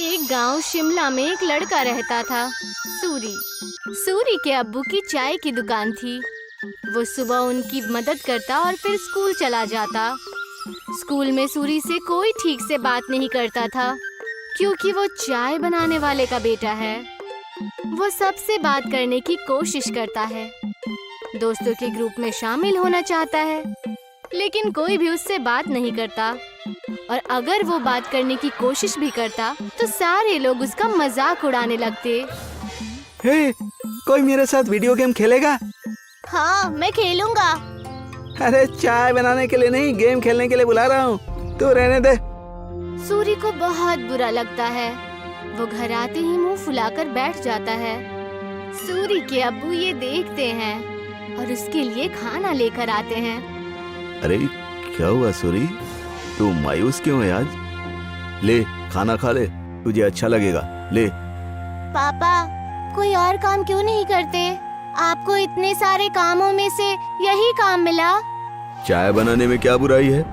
एक गांव शिमला में एक लड़का रहता था, सूरी। सूरी के अब्बू की चाय की दुकान थी। वो सुबह उनकी मदद करता और फिर स्कूल चला जाता। स्कूल में सूरी से कोई ठीक से बात नहीं करता था, क्योंकि वो चाय बनाने वाले का बेटा है। वो सबसे बात करने की कोशिश करता है, दोस्तों के ग्रुप में शामिल होना चाहता है, लेकिन कोई भी उससे बात नहीं करता। और अगर वो बात करने की कोशिश भी करता तो सारे लोग उसका मजाक उड़ाने लगते। हे, कोई मेरे साथ वीडियो गेम खेलेगा? हाँ, मैं खेलूंगा। अरे चाय बनाने के लिए नहीं, गेम खेलने के लिए बुला रहा हूँ, तू रहने दे। सूरी को बहुत बुरा लगता है। वो घर आते ही मुंह फुलाकर बैठ जाता है। सूरी के अब्बू ये देखते हैं और उसके लिए खाना लेकर आते हैं। अरे क्या हुआ सूरी, तू मायूस क्यों है आज? ले खाना खा ले, तुझे अच्छा लगेगा, ले। पापा, कोई और काम क्यों नहीं करते? आपको इतने सारे कामों में से यही काम मिला। चाय बनाने में क्या बुराई है?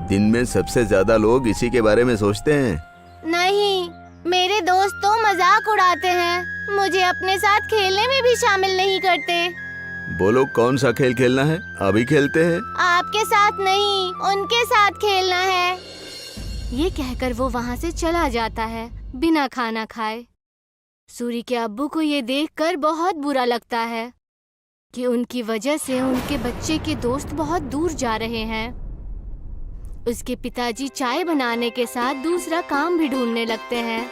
दिन में सबसे ज्यादा लोग इसी के बारे में सोचते हैं। नहीं, मेरे दोस्त तो मजाक उड़ाते हैं, मुझे अपने साथ खेलने में भी शामिल नहीं करते। बोलो कौन सा खेल खेलना है, अभी खेलते हैं। आपके साथ नहीं, उनके साथ खेलना है। ये कहकर वो वहाँ से चला जाता है बिना खाना खाए। सूरी के अब्बू को ये देखकर बहुत बुरा लगता है कि उनकी वजह से उनके बच्चे के दोस्त बहुत दूर जा रहे हैं। उसके पिताजी चाय बनाने के साथ दूसरा काम भी ढूंढने लगते हैं।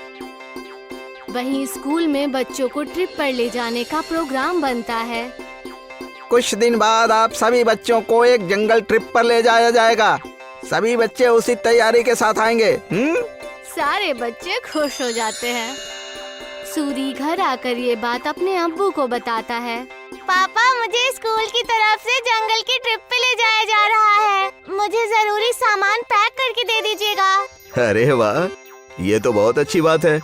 वहीं स्कूल में बच्चों को ट्रिप पर ले जाने का प्रोग्राम बनता है। कुछ दिन बाद आप सभी बच्चों को एक जंगल ट्रिप पर ले जाया जाएगा। सभी बच्चे उसी तैयारी के साथ आएंगे। सारे बच्चे खुश हो जाते हैं। सूरी घर आकर ये बात अपने अब्बू को बताता है। पापा, मुझे स्कूल की तरफ से जंगल की ट्रिप पे ले जाया जा रहा है। मुझे जरूरी सामान पैक करके दे दीजिएगा। अरे वाह, ये तो बहुत अच्छी बात है।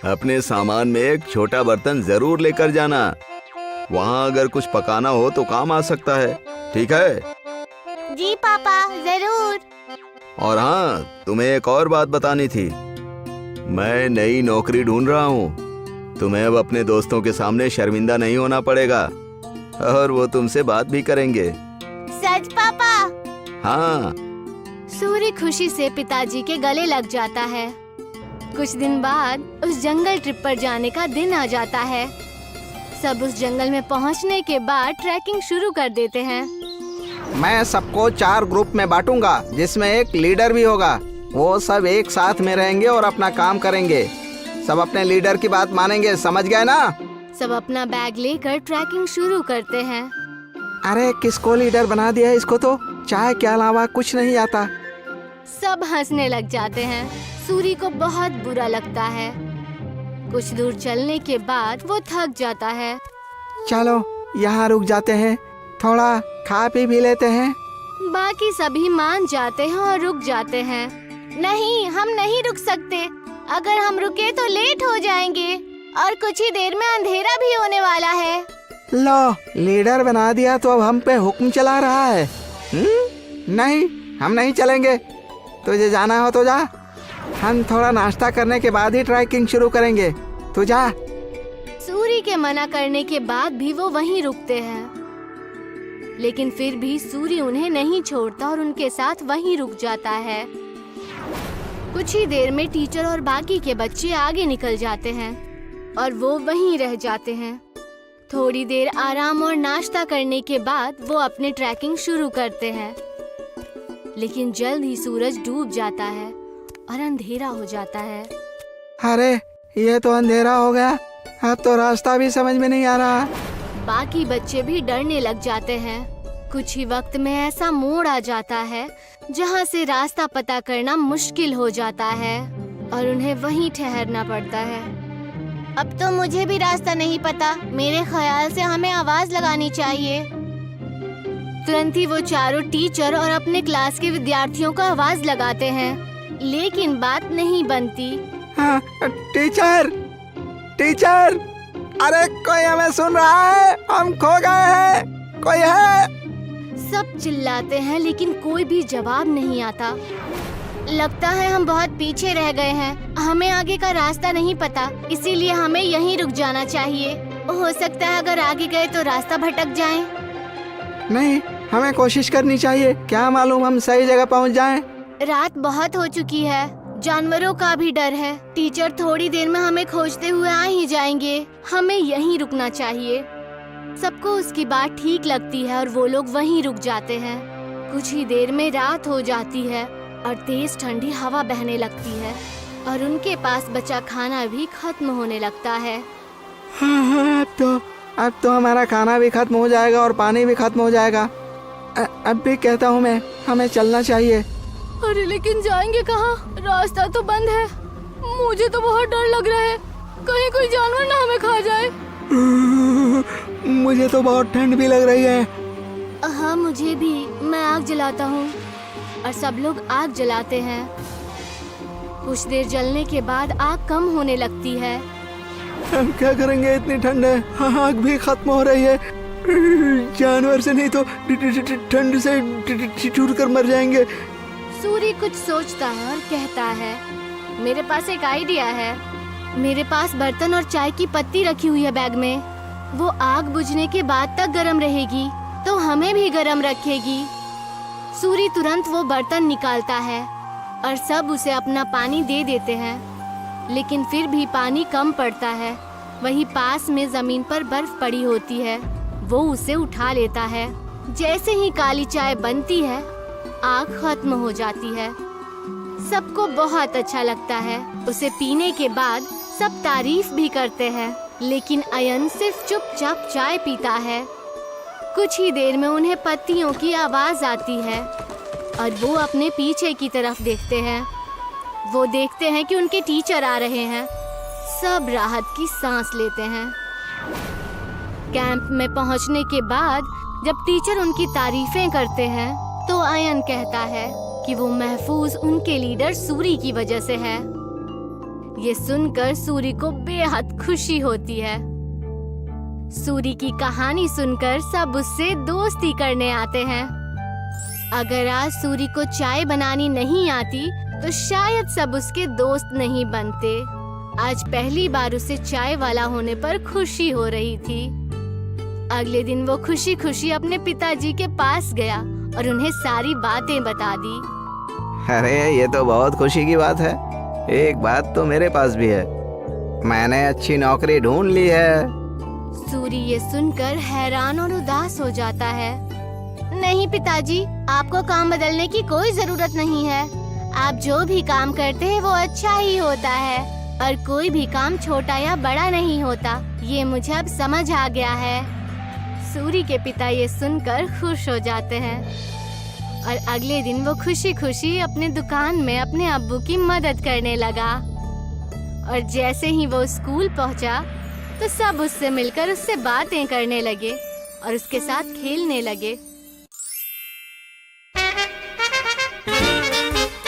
अपने सामान में एक छोटा बर्तन जरूर लेकर जाना, वहाँ अगर कुछ पकाना हो तो काम आ सकता है, ठीक है? जी पापा, जरूर। और हाँ, तुम्हें एक और बात बतानी थी। मैं नई नौकरी ढूंढ रहा हूँ। तुम्हें अब अपने दोस्तों के सामने शर्मिंदा नहीं होना पड़ेगा और वो तुमसे बात भी करेंगे। सच पापा? हाँ। सूरी खुशी से पिताजी के गले लग जाता है। कुछ दिन बाद उस जंगल ट्रिप पर जाने का दिन आ जाता है। सब उस जंगल में पहुंचने के बाद ट्रैकिंग शुरू कर देते हैं। मैं सबको 4 ग्रुप में बांटूंगा, जिसमें एक लीडर भी होगा। वो सब एक साथ में रहेंगे और अपना काम करेंगे। सब अपने लीडर की बात मानेंगे, समझ गए ना? सब अपना बैग लेकर ट्रैकिंग शुरू करते हैं। अरे किसको लीडर बना दिया? इसको तो चाय के अलावा कुछ नहीं आता। सब हंसने लग जाते हैं। सूरी को बहुत बुरा लगता है। कुछ दूर चलने के बाद वो थक जाता है। चलो यहाँ रुक जाते हैं, थोड़ा खा पी भी लेते हैं। बाकी सभी मान जाते हैं और रुक जाते हैं। नहीं, हम नहीं रुक सकते। अगर हम रुके तो लेट हो जाएंगे और कुछ ही देर में अंधेरा भी होने वाला है। लो, लीडर बना दिया तो अब हम पे हुक्म चला रहा है। नहीं, हम नहीं चलेंगे। तुझे जाना हो तो जा, हम थोड़ा नाश्ता करने के बाद ही ट्रैकिंग शुरू करेंगे। तू जा। सूरी के मना करने के बाद भी वो वहीं रुकते हैं, लेकिन फिर भी सूरी उन्हें नहीं छोड़ता और उनके साथ वहीं रुक जाता है। कुछ ही देर में टीचर और बाकी के बच्चे आगे निकल जाते हैं और वो वहीं रह जाते हैं। थोड़ी देर आराम और नाश्ता करने के बाद वो अपनी ट्रैकिंग शुरू करते हैं, लेकिन जल्द ही सूरज डूब जाता है और अंधेरा हो जाता है। अरे ये तो अंधेरा हो गया, अब तो रास्ता भी समझ में नहीं आ रहा। बाकी बच्चे भी डरने लग जाते हैं। कुछ ही वक्त में ऐसा मोड़ आ जाता है जहाँ से रास्ता पता करना मुश्किल हो जाता है और उन्हें वहीं ठहरना पड़ता है। अब तो मुझे भी रास्ता नहीं पता। मेरे ख्याल से हमें आवाज लगानी चाहिए। तुरंत ही वो चारों टीचर और अपने क्लास के विद्यार्थियों को आवाज लगाते हैं, लेकिन बात नहीं बनती। हाँ, टीचर, टीचर, अरे कोई हमें सुन रहा है? हम खो गए हैं, कोई है? सब चिल्लाते हैं लेकिन कोई भी जवाब नहीं आता। लगता है हम बहुत पीछे रह गए हैं। हमें आगे का रास्ता नहीं पता, इसीलिए हमें यहीं रुक जाना चाहिए। हो सकता है अगर आगे गए तो रास्ता भटक जाएं। नहीं, हमें कोशिश करनी चाहिए, क्या मालूम हम सही जगह पहुंच जाएं। रात बहुत हो चुकी है, जानवरों का भी डर है। टीचर थोड़ी देर में हमें खोजते हुए आ ही जाएंगे। हमें यहीं रुकना चाहिए। सबको उसकी बात ठीक लगती है और वो लोग वहीं रुक जाते हैं। कुछ ही देर में रात हो जाती है और तेज ठंडी हवा बहने लगती है और उनके पास बचा खाना भी खत्म होने लगता है। हाँ, अब तो हमारा खाना भी खत्म हो जाएगा और पानी भी खत्म हो जाएगा। अब भी कहता हूँ मैं, हमें चलना चाहिए। अरे लेकिन जाएंगे कहाँ? रास्ता तो बंद है। मुझे तो बहुत डर लग रहा है, कहीं कोई जानवर ना हमें खा जाए। मुझे तो बहुत ठंड भी लग रही है। हाँ मुझे भी। मैं आग जलाता हूँ और सब लोग आग जलाते हैं। कुछ देर जलने के बाद आग कम होने लगती है। हम क्या करेंगे, इतनी ठंड है, आग भी खत्म हो रही है। जानवर से नहीं तो ठंड से चूर कर मर जाएंगे। सूरी कुछ सोचता है और कहता है, मेरे पास एक आइडिया है। मेरे पास बर्तन और चाय की पत्ती रखी हुई है बैग में। वो आग बुझने के बाद तक गर्म रहेगी तो हमें भी गर्म रखेगी। सूरी तुरंत वो बर्तन निकालता है और सब उसे अपना पानी दे देते हैं, लेकिन फिर भी पानी कम पड़ता है। वहीं पास में जमीन पर बर्फ पड़ी होती है। वो उसे उठा लेता है। जैसे ही काली चाय बनती है, आग खत्म हो जाती है। सबको बहुत अच्छा लगता है। उसे पीने के बाद सब तारीफ भी करते हैं, लेकिन अयन सिर्फ चुपचाप चाय पीता है। कुछ ही देर में उन्हें पत्तियों की आवाज आती है और वो अपने पीछे की तरफ देखते हैं। वो देखते हैं कि उनके टीचर आ रहे हैं। सब राहत की सांस लेते हैं। कैंप में पहुंचने के बाद जब टीचर उनकी तारीफें करते हैं तो अयन कहता है कि वो महफूज उनके लीडर सूरी की वजह से है। ये सुनकर सूरी को बेहद खुशी होती है। सूरी की कहानी सुनकर सब उससे दोस्ती करने आते हैं। अगर आज सूरी को चाय बनानी नहीं आती तो शायद सब उसके दोस्त नहीं बनते। आज पहली बार उसे चाय वाला होने पर खुशी हो रही थी। अगले दिन वो खुशी खुशी अपने पिताजी के पास गया और उन्हें सारी बातें बता दी। अरे ये तो बहुत खुशी की बात है। एक बात तो मेरे पास भी है, मैंने अच्छी नौकरी ढूंढ ली है। सूरी ये सुनकर हैरान और उदास हो जाता है। नहीं पिताजी, आपको काम बदलने की कोई जरूरत नहीं है। आप जो भी काम करते हैं वो अच्छा ही होता है और कोई भी काम छोटा या बड़ा नहीं होता। ये मुझे अब समझ आ गया है। सूरी के पिता ये सुनकर खुश हो जाते हैं और अगले दिन वो खुशी खुशी अपने दुकान में अपने अब्बू की मदद करने लगा। और जैसे ही वो स्कूल पहुंचा तो सब उससे मिलकर उससे बातें करने लगे और उसके साथ खेलने लगे।